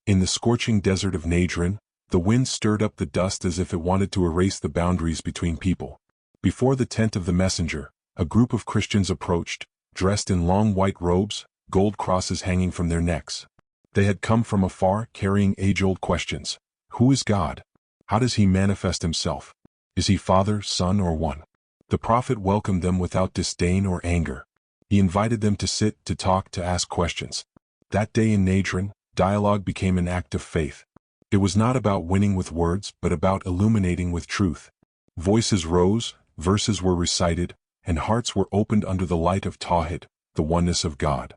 In the scorching desert of Najran, the wind stirred up the dust as if it wanted to erase the boundaries between people. Before the tent of the messenger, a group of Christians approached, dressed in long white robes, gold crosses hanging from their necks. They had come from afar, carrying age-old questions. Who is God? How does he manifest himself? Is he Father, Son, or one? The prophet welcomed them without disdain or anger. He invited them to sit, to talk, to ask questions. That day in Najran, dialogue became an act of faith. It was not about winning with words, but about illuminating with truth. Voices rose, verses were recited, and hearts were opened under the light of Tawhid, the oneness of God.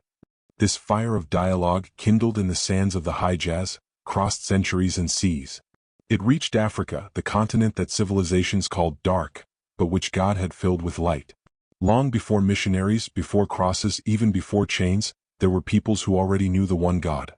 This fire of dialogue, kindled in the sands of the Hijaz, crossed centuries and seas. It reached Africa, the continent that civilizations called dark, but which God had filled with light. Long before missionaries, before crosses, even before chains, there were peoples who already knew the one God.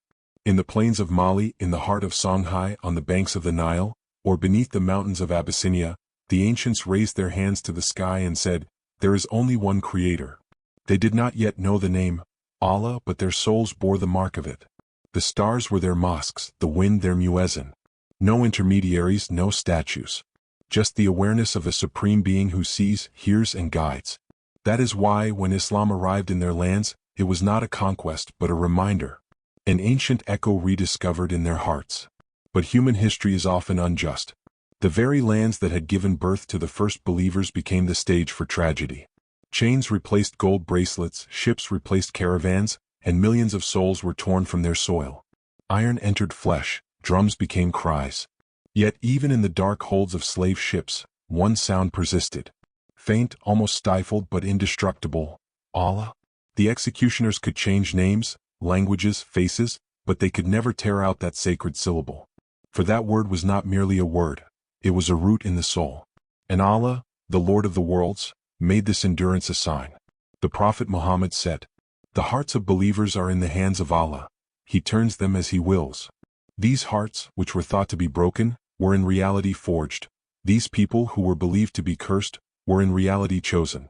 In the plains of Mali, in the heart of Songhai, on the banks of the Nile, or beneath the mountains of Abyssinia, the ancients raised their hands to the sky and said, "There is only one Creator." They did not yet know the name, Allah, but their souls bore the mark of it. The stars were their mosques, the wind their muezzin. No intermediaries, no statues. Just the awareness of a supreme being who sees, hears, and guides. That is why, when Islam arrived in their lands, it was not a conquest but a reminder. An ancient echo rediscovered in their hearts. But human history is often unjust. The very lands that had given birth to the first believers became the stage for tragedy. Chains replaced gold bracelets, ships replaced caravans, and millions of souls were torn from their soil. Iron entered flesh, drums became cries. Yet even in the dark holds of slave ships, one sound persisted. Faint, almost stifled but indestructible. Allah? The executioners could change names, languages, faces, but they could never tear out that sacred syllable. For that word was not merely a word, it was a root in the soul. And Allah, the Lord of the worlds, made this endurance a sign. The Prophet Muhammad said, "The hearts of believers are in the hands of Allah. He turns them as He wills." These hearts, which were thought to be broken, were in reality forged. These people who were believed to be cursed, were in reality chosen.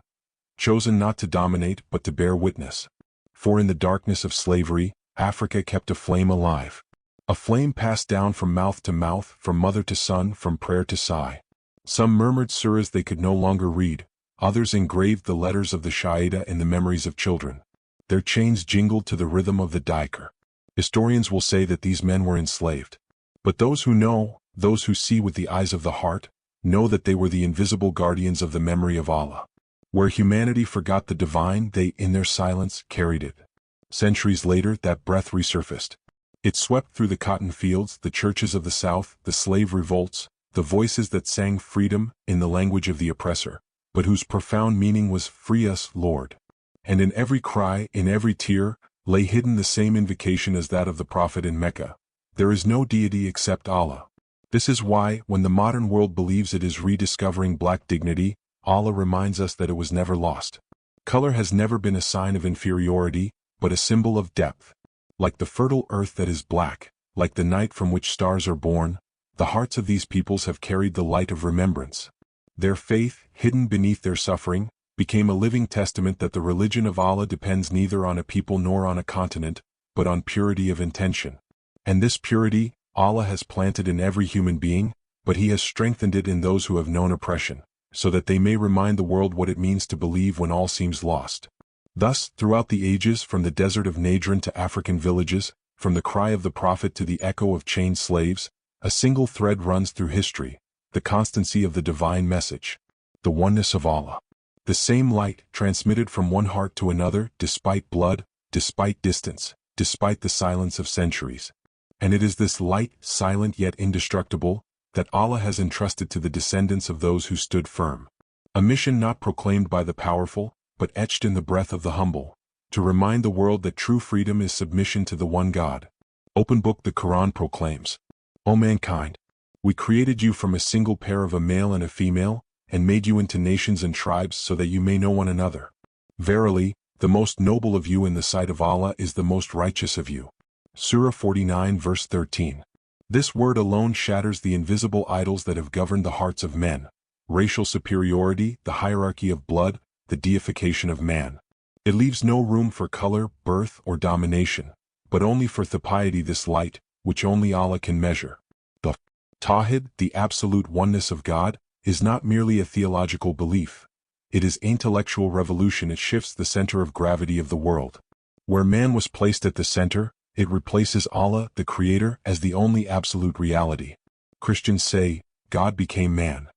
Chosen not to dominate but to bear witness. For in the darkness of slavery, Africa kept a flame alive. A flame passed down from mouth to mouth, from mother to son, from prayer to sigh. Some murmured surahs they could no longer read, others engraved the letters of the Shahida in the memories of children. Their chains jingled to the rhythm of the Daikar. Historians will say that these men were enslaved. But those who know, those who see with the eyes of the heart, know that they were the invisible guardians of the memory of Allah. Where humanity forgot the divine, they, in their silence, carried it. Centuries later, that breath resurfaced. It swept through the cotton fields, the churches of the South, the slave revolts, the voices that sang freedom in the language of the oppressor, but whose profound meaning was, "Free us, Lord." And in every cry, in every tear, lay hidden the same invocation as that of the prophet in Mecca. There is no deity except Allah. This is why, when the modern world believes it is rediscovering black dignity, Allah reminds us that it was never lost. Color has never been a sign of inferiority, but a symbol of depth. Like the fertile earth that is black, like the night from which stars are born, the hearts of these peoples have carried the light of remembrance. Their faith, hidden beneath their suffering, became a living testament that the religion of Allah depends neither on a people nor on a continent, but on purity of intention. And this purity, Allah has planted in every human being, but He has strengthened it in those who have known oppression, so that they may remind the world what it means to believe when all seems lost. Thus, throughout the ages, from the desert of Najran to African villages, from the cry of the prophet to the echo of chained slaves, a single thread runs through history, the constancy of the divine message, the oneness of Allah. The same light, transmitted from one heart to another, despite blood, despite distance, despite the silence of centuries. And it is this light, silent yet indestructible, that Allah has entrusted to the descendants of those who stood firm. A mission not proclaimed by the powerful, but etched in the breath of the humble, to remind the world that true freedom is submission to the one God. Open book the Quran proclaims, "O mankind, we created you from a single pair of a male and a female, and made you into nations and tribes so that you may know one another. Verily, the most noble of you in the sight of Allah is the most righteous of you." Surah 49 verse 13. This word alone shatters the invisible idols that have governed the hearts of men: racial superiority, the hierarchy of blood, the deification of man. It leaves no room for color, birth, or domination, but only for the piety. This light, which only Allah can measure. The Tawhid, the absolute oneness of God, is not merely a theological belief. It is intellectual revolution. It shifts the center of gravity of the world. Where man was placed at the center, it replaces Allah, the Creator, as the only absolute reality. Christians say, God became man.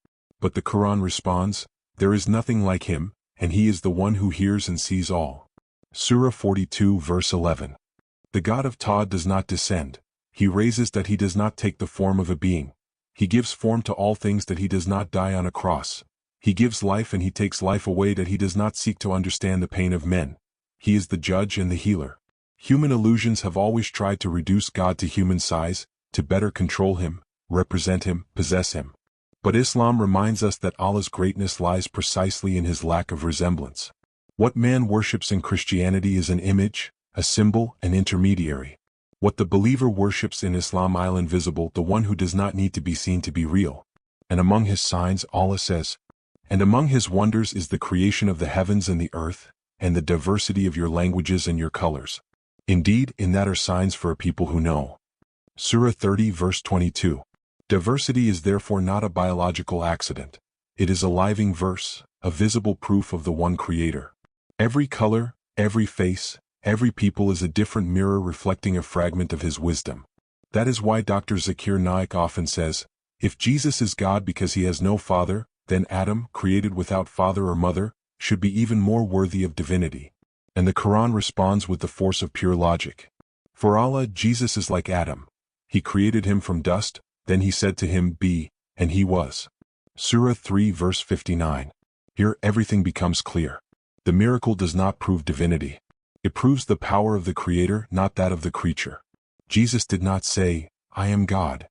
But the Quran responds, there is nothing like him, and he is the one who hears and sees all. Surah 42 verse 11. The God of Tawhid does not descend. He raises that he does not take the form of a being. He gives form to all things that he does not die on a cross. He gives life and he takes life away that he does not seek to understand the pain of men. He is the judge and the healer. Human illusions have always tried to reduce God to human size, to better control him, represent him, possess him. But Islam reminds us that Allah's greatness lies precisely in his lack of resemblance. What man worships in Christianity is an image, a symbol, an intermediary. What the believer worships in Islam is invisible, the one who does not need to be seen to be real. And among his signs, Allah says, and among his wonders is the creation of the heavens and the earth, and the diversity of your languages and your colors. Indeed, in that are signs for a people who know. Surah 30 verse 22. Diversity is therefore not a biological accident. It is a living verse, a visible proof of the one Creator. Every color, every face, every people is a different mirror reflecting a fragment of his wisdom. That is why Dr. Zakir Naik often says, if Jesus is God because he has no father, then Adam, created without father or mother, should be even more worthy of divinity. And the Quran responds with the force of pure logic. For Allah, Jesus is like Adam. He created him from dust, then he said to him, be, and he was. Surah 3 verse 59. Here everything becomes clear. The miracle does not prove divinity. It proves the power of the Creator, not that of the creature. Jesus did not say, I am God.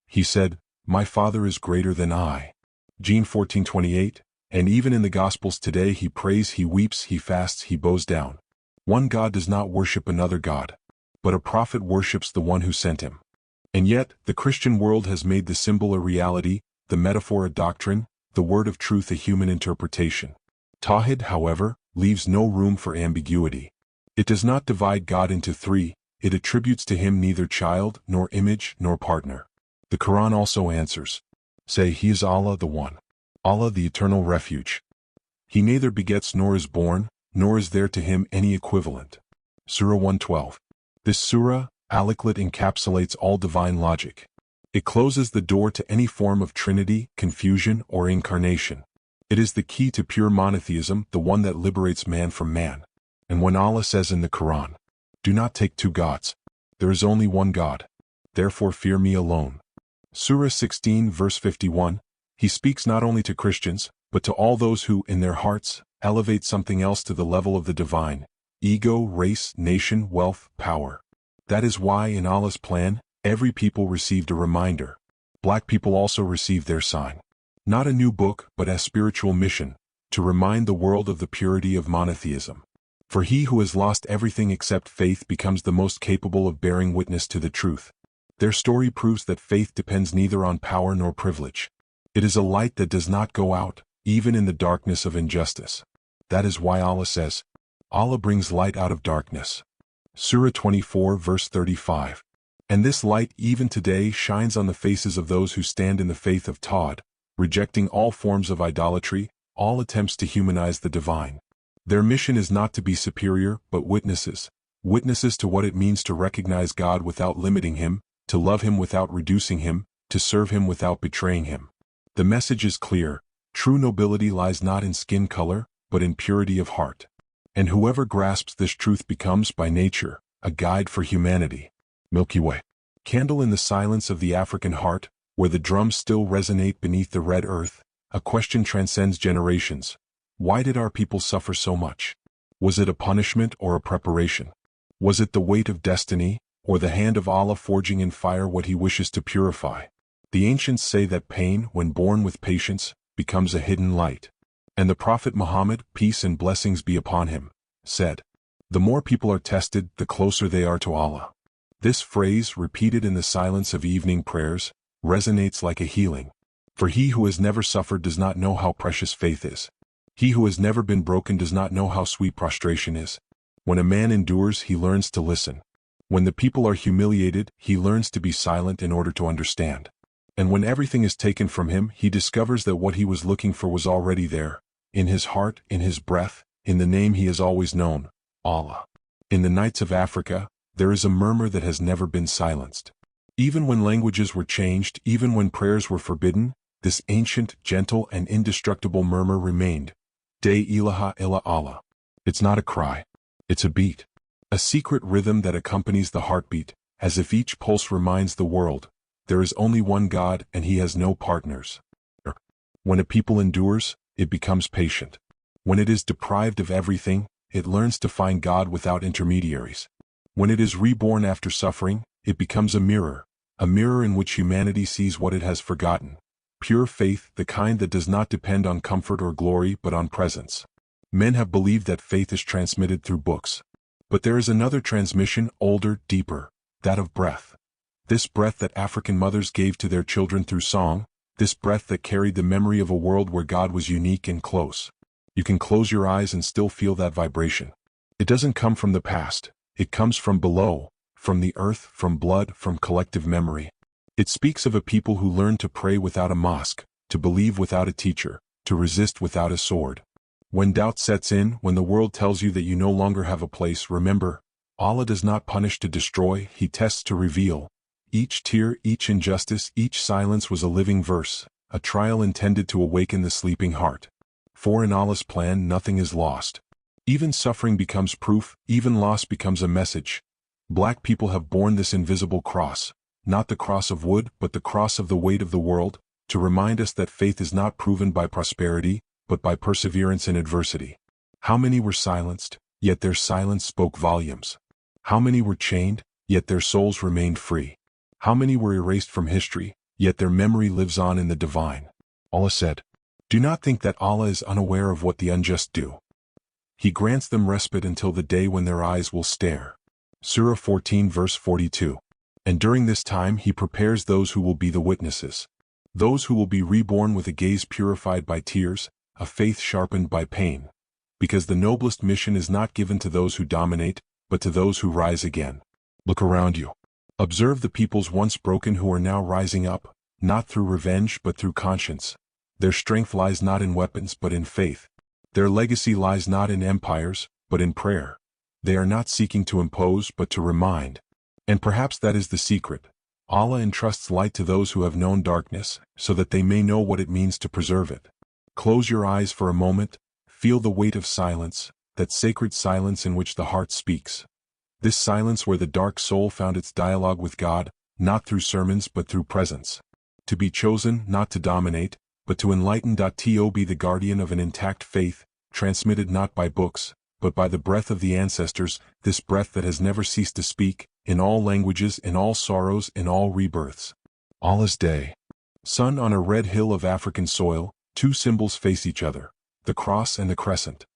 He said, my Father is greater than I. John 14:28, and even in the Gospels today he prays, he weeps, he fasts, he bows down. One God does not worship another God. But a prophet worships the one who sent him. And yet, the Christian world has made the symbol a reality, the metaphor a doctrine, the word of truth a human interpretation. Tawhid, however, leaves no room for ambiguity. It does not divide God into three, it attributes to him neither child, nor image, nor partner. The Quran also answers. Say, he is Allah the One. Allah the Eternal Refuge. He neither begets nor is born, nor is there to him any equivalent. Surah 112. This surah, Al-Iqlat, encapsulates all divine logic. It closes the door to any form of trinity, confusion, or incarnation. It is the key to pure monotheism, the one that liberates man from man. And when Allah says in the Quran, do not take two gods. There is only one God. Therefore fear me alone. Surah 16 verse 51, he speaks not only to Christians, but to all those who, in their hearts, elevate something else to the level of the divine. Ego, race, nation, wealth, power. That is why in Allah's plan, every people received a reminder. Black people also received their sign. Not a new book, but a spiritual mission, to remind the world of the purity of monotheism. For he who has lost everything except faith becomes the most capable of bearing witness to the truth. Their story proves that faith depends neither on power nor privilege. It is a light that does not go out, even in the darkness of injustice. That is why Allah says, Allah brings light out of darkness. Surah 24 verse 35. And this light even today shines on the faces of those who stand in the faith of Tawhid, rejecting all forms of idolatry, all attempts to humanize the divine. Their mission is not to be superior, but witnesses. Witnesses to what it means to recognize God without limiting him, to love him without reducing him, to serve him without betraying him. The message is clear. True nobility lies not in skin color, but in purity of heart. And whoever grasps this truth becomes, by nature, a guide for humanity. Milky Way. Candle in the silence of the African heart, where the drums still resonate beneath the red earth, a question transcends generations. Why did our people suffer so much? Was it a punishment or a preparation? Was it the weight of destiny, or the hand of Allah forging in fire what he wishes to purify? The ancients say that pain, when borne with patience, becomes a hidden light. And the Prophet Muhammad, peace and blessings be upon him, said, the more people are tested, the closer they are to Allah. This phrase, repeated in the silence of evening prayers, resonates like a healing. For he who has never suffered does not know how precious faith is. He who has never been broken does not know how sweet prostration is. When a man endures, he learns to listen. When the people are humiliated, he learns to be silent in order to understand. And when everything is taken from him, he discovers that what he was looking for was already there, in his heart, in his breath, in the name he has always known, Allah. In the nights of Africa, there is a murmur that has never been silenced. Even when languages were changed, even when prayers were forbidden, this ancient, gentle, and indestructible murmur remained. De ilaha illa Allah. It's not a cry. It's a beat. A secret rhythm that accompanies the heartbeat, as if each pulse reminds the world, there is only one God and he has no partners. When a people endures, it becomes patient. When it is deprived of everything, it learns to find God without intermediaries. When it is reborn after suffering, it becomes a mirror in which humanity sees what it has forgotten. Pure faith, the kind that does not depend on comfort or glory but on presence. Men have believed that faith is transmitted through books. But there is another transmission, older, deeper, that of breath. This breath that African mothers gave to their children through song, this breath that carried the memory of a world where God was unique and close. You can close your eyes and still feel that vibration. It doesn't come from the past, it comes from below, from the earth, from blood, from collective memory. It speaks of a people who learned to pray without a mosque, to believe without a teacher, to resist without a sword. When doubt sets in, when the world tells you that you no longer have a place, remember, Allah does not punish to destroy, He tests to reveal. Each tear, each injustice, each silence was a living verse, a trial intended to awaken the sleeping heart. For in Allah's plan nothing is lost. Even suffering becomes proof, even loss becomes a message. Black people have borne this invisible cross, not the cross of wood but the cross of the weight of the world, to remind us that faith is not proven by prosperity, but by perseverance in adversity. How many were silenced, yet their silence spoke volumes? How many were chained, yet their souls remained free? How many were erased from history, yet their memory lives on in the divine? Allah said, "Do not think that Allah is unaware of what the unjust do. He grants them respite until the day when their eyes will stare." Surah 14 verse 42. And during this time He prepares those who will be the witnesses. Those who will be reborn with a gaze purified by tears, a faith sharpened by pain. Because the noblest mission is not given to those who dominate, but to those who rise again. Look around you. Observe the peoples once broken who are now rising up, not through revenge but through conscience. Their strength lies not in weapons but in faith. Their legacy lies not in empires, but in prayer. They are not seeking to impose but to remind. And perhaps that is the secret. Allah entrusts light to those who have known darkness, so that they may know what it means to preserve it. Close your eyes for a moment, feel the weight of silence, that sacred silence in which the heart speaks. This silence where the dark soul found its dialogue with God, not through sermons but through presence. To be chosen, not to dominate, but to enlighten. To be the guardian of an intact faith, transmitted not by books, but by the breath of the ancestors, this breath that has never ceased to speak, in all languages, in all sorrows, in all rebirths. Allah's Day. Sun on a red hill of African soil, two symbols face each other, the cross and the crescent.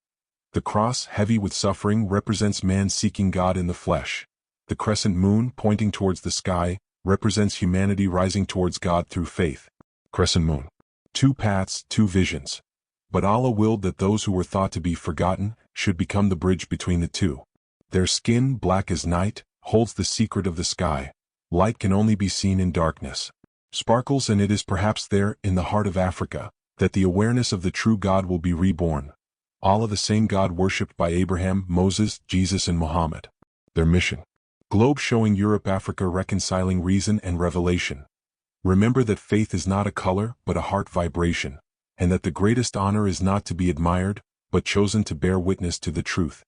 The cross, heavy with suffering, represents man seeking God in the flesh. The crescent moon, pointing towards the sky, represents humanity rising towards God through faith. Crescent moon. Two paths, two visions. But Allah willed that those who were thought to be forgotten should become the bridge between the two. Their skin, black as night, holds the secret of the sky. Light can only be seen in darkness. Sparkles, and it is perhaps there, in the heart of Africa, that the awareness of the true God will be reborn. Allah, the same God worshipped by Abraham, Moses, Jesus and Muhammad. Their mission. Globe showing Europe, Africa, reconciling reason and revelation. Remember that faith is not a color but a heart vibration, and that the greatest honor is not to be admired, but chosen to bear witness to the truth.